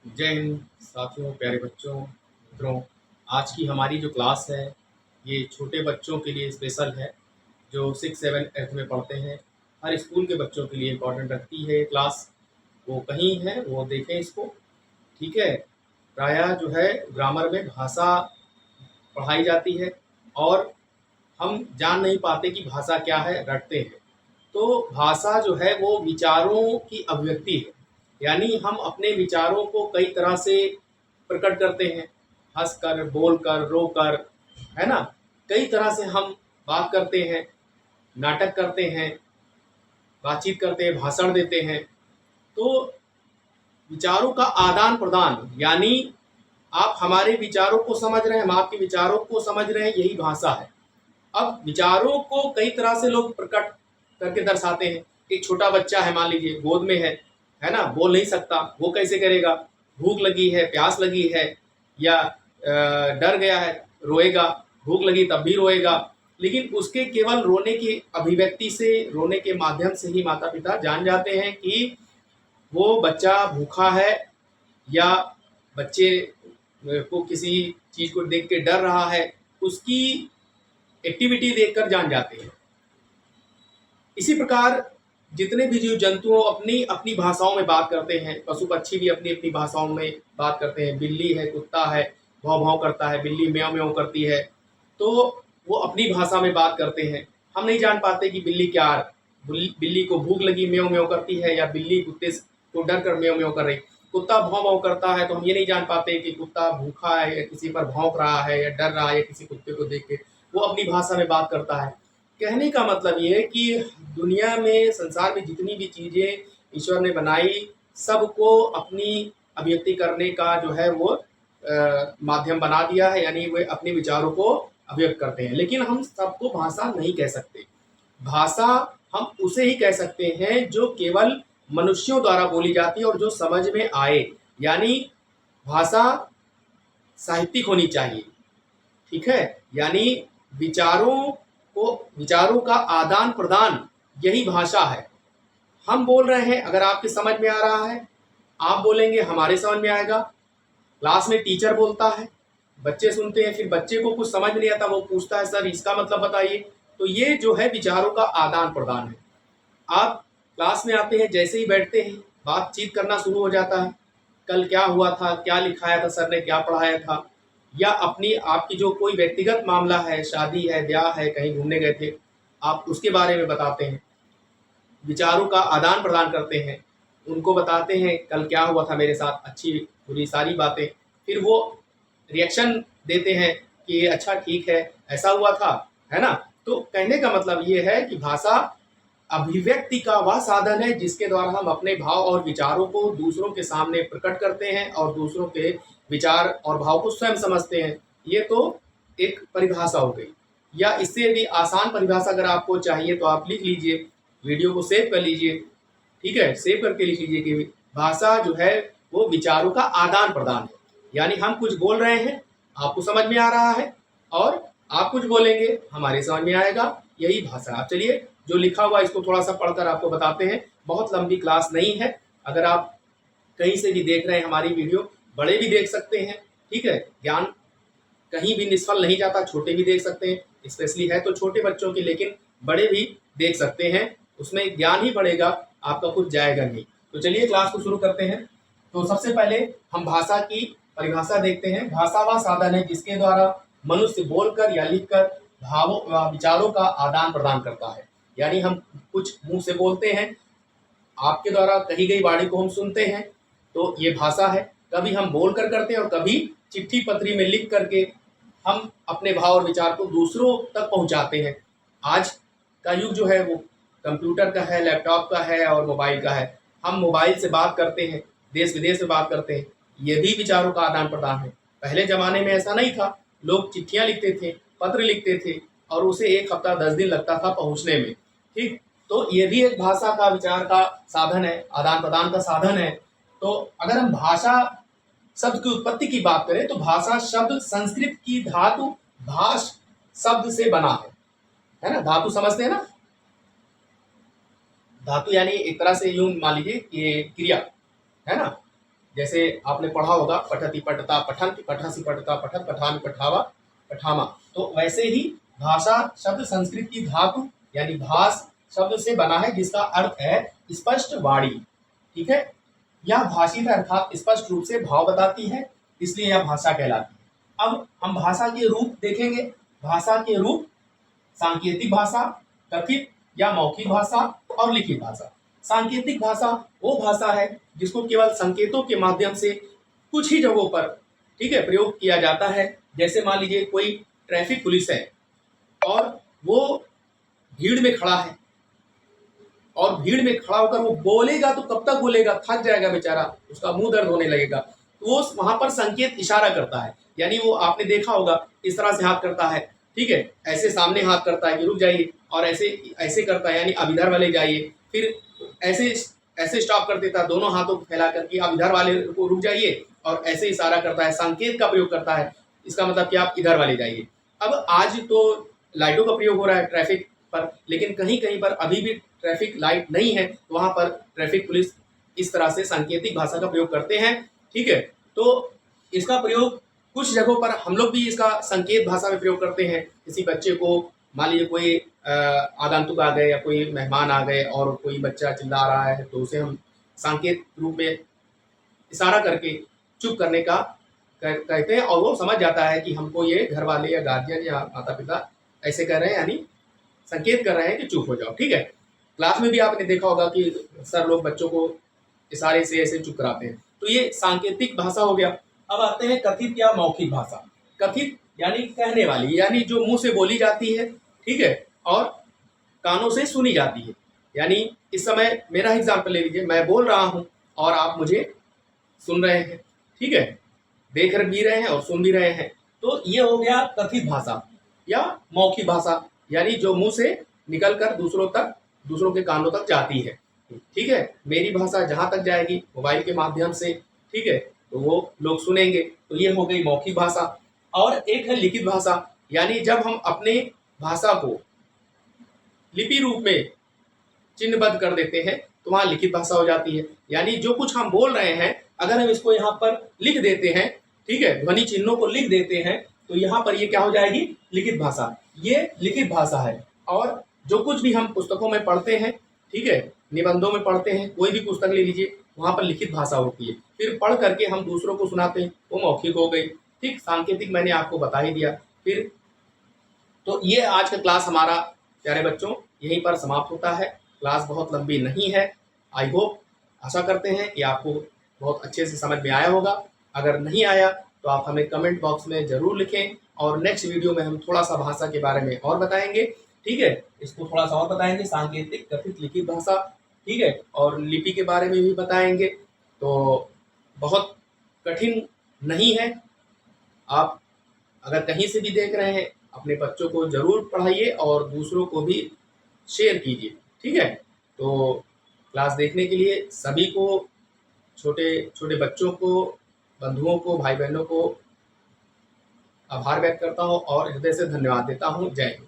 जय हिंद साथियों, प्यारे बच्चों, मित्रों। आज की हमारी जो क्लास है ये छोटे बच्चों के लिए स्पेशल है, जो 6, 7, 8 में पढ़ते हैं। हर स्कूल के बच्चों के लिए इम्पोर्टेंट रखती है क्लास। वो कहीं है वो देखें इसको। ठीक है। प्रायः जो है ग्रामर में भाषा पढ़ाई जाती है और हम जान नहीं पाते कि भाषा क्या है, रटते हैं। तो भाषा जो है वो विचारों की अभिव्यक्ति है, यानी हम अपने विचारों को कई तरह से प्रकट करते हैं, हंसकर, बोलकर, रोकर, है ना। कई तरह से हम बात करते हैं, नाटक करते हैं, बातचीत करते हैं, भाषण देते हैं। तो विचारों का आदान प्रदान, यानी आप हमारे विचारों को समझ रहे हैं, हम आपके विचारों को समझ रहे हैं, यही भाषा है। अब विचारों को कई तरह से लोग प्रकट करके दर्शाते हैं। एक छोटा बच्चा है, मान लीजिए गोद में है ना, बोल नहीं सकता, वो कैसे करेगा? भूख लगी है, प्यास लगी है, या डर गया है, रोएगा। भूख लगी तब भी रोएगा। लेकिन उसके केवल रोने की अभिव्यक्ति से, रोने के माध्यम से ही माता पिता जान जाते हैं कि वो बच्चा भूखा है, या बच्चे को किसी चीज को देख के डर रहा है। उसकी एक्टिविटी देखकर जान जाते हैं। इसी प्रकार जितने भी जीव जंतु अपनी अपनी भाषाओं में बात करते हैं, पशु पक्षी भी अपनी अपनी भाषाओं में बात करते हैं। बिल्ली है, कुत्ता है, भौं भौं करता है, बिल्ली म्याऊं म्याऊं करती है। तो वो अपनी भाषा में बात करते हैं। हम नहीं जान पाते कि बिल्ली क्या, बिल्ली को भूख लगी म्याऊं म्याऊं करती है, या बिल्ली कुत्ते को डर कर म्याऊं म्याऊं कर रही। कुत्ता भौं भौं करता है तो हम ये नहीं जान पाते कि कुत्ता भूखा है, या किसी पर भौंक रहा है, या डर रहा है, या किसी कुत्ते को देख के वो अपनी भाषा में बात करता है। कहने का मतलब ये है कि दुनिया में, संसार में जितनी भी चीज़ें ईश्वर ने बनाई, सबको अपनी अभिव्यक्ति करने का जो है वो माध्यम बना दिया है, यानी वे अपने विचारों को अभिव्यक्त करते हैं। लेकिन हम सबको भाषा नहीं कह सकते। भाषा हम उसे ही कह सकते हैं जो केवल मनुष्यों द्वारा बोली जाती है और जो समझ में आए। यानी भाषा साहित्यिक होनी चाहिए। ठीक है। यानी विचारों को, विचारों का आदान प्रदान, यही भाषा है। हम बोल रहे हैं, अगर आपके समझ में आ रहा है, आप बोलेंगे, हमारे समझ में आएगा। क्लास में टीचर बोलता है, बच्चे सुनते हैं, फिर बच्चे को कुछ समझ में नहीं आता, वो पूछता है, सर इसका मतलब बताइए। तो ये जो है विचारों का आदान प्रदान है। आप क्लास में आते हैं, जैसे ही बैठते हैं बातचीत करना शुरू हो जाता है। कल क्या हुआ था, क्या लिखाया था सर ने, क्या पढ़ाया था, या अपनी आपकी जो कोई व्यक्तिगत मामला है, शादी है, ब्याह है, कहीं घूमने गए थे, आप उसके बारे में बताते हैं। विचारों का आदान प्रदान करते हैं, उनको बताते हैं कल क्या हुआ था मेरे साथ, अच्छी बुरी सारी बातें। फिर वो रिएक्शन देते हैं कि अच्छा ठीक है, ऐसा हुआ था, है ना। तो कहने का मतलब ये है कि भाषा अभिव्यक्ति का वह साधन है जिसके द्वारा हम अपने भाव और विचारों को दूसरों के सामने प्रकट करते हैं और दूसरों के विचार और भाव को स्वयं समझते हैं। ये तो एक परिभाषा हो गई। या इससे भी आसान परिभाषा अगर आपको चाहिए तो आप लिख लीजिए, वीडियो को सेव कर लीजिए। ठीक है, सेव करके लिख लीजिए कि भाषा जो है वो विचारों का आदान प्रदान है। यानी हम कुछ बोल रहे हैं, आपको समझ में आ रहा है, और आप कुछ बोलेंगे, हमारे समझ में आएगा, यही भाषा। आप चलिए जो लिखा हुआ इसको थोड़ा सा पढ़कर आपको बताते हैं। बहुत लंबी क्लास नहीं है। अगर आप कहीं से भी देख रहे हैं हमारी वीडियो, बड़े भी देख सकते हैं। ठीक है, ज्ञान कहीं भी निष्फल नहीं जाता, छोटे भी देख सकते हैं। स्पेशली है तो छोटे बच्चों की, लेकिन बड़े भी देख सकते हैं, उसमें ज्ञान ही बढ़ेगा, आपका कुछ जाएगा नहीं। तो चलिए क्लास को शुरू करते हैं। तो सबसे पहले हम भाषा की परिभाषा देखते हैं। भाषा वह साधन है जिसके द्वारा मनुष्य बोलकर या लिखकर भावों विचारों का आदान प्रदान करता है। यानी हम कुछ मुंह से बोलते हैं, आपके द्वारा कही गई वाणी को हम सुनते हैं, तो ये भाषा है। कभी हम बोल कर करते हैं और कभी चिट्ठी पत्री में लिख करके हम अपने भाव और विचार को दूसरों तक पहुंचाते हैं। आज का युग जो है वो कंप्यूटर का है, लैपटॉप का है और मोबाइल का है। हम मोबाइल से बात करते हैं, देश विदेश में बात करते हैं, ये भी विचारों का आदान प्रदान है। पहले ज़माने में ऐसा नहीं था। लोग चिट्ठियाँ लिखते थे, पत्र लिखते थे, और उसे 1 हफ्ता 10 दिन लगता था पहुँचने में। ठीक, तो ये भी एक भाषा का, विचार का साधन है, आदान प्रदान का साधन है। तो अगर हम भाषा शब्द की उत्पत्ति की बात करें तो भाषा शब्द संस्कृत की धातु भाष शब्द से बना है ना। धातु समझते हैं ना, धातु यानी एक तरह से यूं मान लीजिए कि क्रिया, है ना। जैसे आपने पढ़ा होगा पठति पठता पठन, पठसी पठता पठत, पठामि पठावा पठामा। तो वैसे ही भाषा शब्द संस्कृत की धातु यानी भाष शब्द से बना है, जिसका अर्थ है स्पष्ट वाणी। ठीक है, यह भाषित अर्थात स्पष्ट रूप से भाव बताती है, इसलिए यह भाषा कहलाती है। अब हम भाषा के रूप देखेंगे। भाषा के रूप सांकेतिक भाषा, कथित या मौखिक भाषा और लिखित भाषा। सांकेतिक भाषा वो भाषा है जिसको केवल संकेतों के माध्यम से कुछ ही जगहों पर, ठीक है, प्रयोग किया जाता है। जैसे मान लीजिए कोई ट्रैफिक पुलिस है और वो भीड़ में खड़ा है, और भीड़ में खड़ा होकर वो बोलेगा तो कब तक बोलेगा, थक जाएगा बेचारा, उसका मुंह दर्द होने लगेगा। तो वो वहां पर संकेत इशारा करता है, यानी वो आपने देखा होगा इस तरह से हाथ करता है, ठीक है, ऐसे सामने हाथ करता है कि रुक जाइए, और ऐसे ऐसे करता है यानी अब इधर वाले जाइए, फिर ऐसे ऐसे स्टॉप कर देता है दोनों हाथों को फैला करके अब इधर वाले को रुक जाइए, और ऐसे इशारा करता है, संकेत का प्रयोग करता है, इसका मतलब कि आप इधर वाले जाइए। अब आज तो लाइटों का प्रयोग हो रहा है ट्रैफिक पर, लेकिन कहीं कहीं पर अभी भी ट्रैफिक लाइट नहीं है, तो वहां पर ट्रैफिक पुलिस इस तरह से सांकेतिक भाषा का प्रयोग करते हैं। ठीक है, तो इसका प्रयोग कुछ जगहों पर हम लोग भी इसका संकेत भाषा में प्रयोग करते हैं। किसी बच्चे को मान लीजिए कोई आगंतुक आ गए या कोई मेहमान आ गए और कोई बच्चा चिल्ला रहा है, तो उसे हम सांकेत रूप में इशारा करके चुप करने का कहते हैं, और वो समझ जाता है कि हमको ये घर वाले या गार्जियन या माता पिता ऐसे कर रहे हैं, यानी संकेत कर रहे हैं कि चुप हो जाओ। ठीक है, क्लास में भी आपने देखा होगा कि सर लोग बच्चों को इशारे से ऐसे चुप कराते हैं, तो ये सांकेतिक भाषा हो गया। अब आते हैं कथित या मौखिक भाषा। कथित यानी कहने वाली, यानी जो मुंह से बोली जाती है, ठीक है, और कानों से सुनी जाती है। यानी इस समय मेरा एग्जाम्पल ले लीजिए, मैं बोल रहा हूं और आप मुझे सुन रहे हैं, ठीक है, देख भी रहे हैं और सुन भी रहे हैं, तो ये हो गया कथित भाषा या मौखिक भाषा, यानी जो मुंह से निकलकर दूसरों के कानों तक जाती है। ठीक है, मेरी भाषा जहां तक जाएगी मोबाइल के माध्यम से, ठीक है, तो वो लोग सुनेंगे, तो ये हो गई मौखिक भाषा। और एक है लिखित भाषा, यानी जब हम अपने भाषा को लिपि रूप में चिन्हबद्ध कर देते हैं तो वहां लिखित भाषा हो जाती है। यानी जो कुछ हम बोल रहे हैं अगर हम इसको यहाँ पर लिख देते हैं, ठीक है, ध्वनि चिन्हों को लिख देते हैं, तो यहाँ पर ये क्या हो जाएगी, लिखित भाषा। ये लिखित भाषा है। और जो कुछ भी हम पुस्तकों में पढ़ते हैं, ठीक है, निबंधों में पढ़ते हैं, कोई भी पुस्तक ले लीजिए, वहां पर लिखित भाषा होती है, फिर पढ़ करके हम दूसरों को सुनाते हैं, वो मौखिक हो गई। ठीक, सांकेतिक मैंने आपको बता ही दिया। फिर तो ये आज का क्लास हमारा प्यारे बच्चों यहीं पर समाप्त होता है। क्लास बहुत लंबी नहीं है। आई होप, आशा करते हैं कि आपको बहुत अच्छे से समझ में आया होगा। अगर नहीं आया तो आप हमें कमेंट बॉक्स में ज़रूर लिखें, और नेक्स्ट वीडियो में हम थोड़ा सा भाषा के बारे में और बताएंगे। ठीक है, इसको थोड़ा सा और बताएंगे, सांकेतिक, कथित, लिखित भाषा, ठीक है, और लिपि के बारे में भी बताएंगे। तो बहुत कठिन नहीं है। आप अगर कहीं से भी देख रहे हैं, अपने बच्चों को जरूर पढ़ाइए और दूसरों को भी शेयर कीजिए। ठीक है, तो क्लास देखने के लिए सभी को, छोटे छोटे बच्चों को, बंधुओं को, भाई बहनों को आभार व्यक्त करता हूँ और हृदय से धन्यवाद देता हूँ। जय हिंद।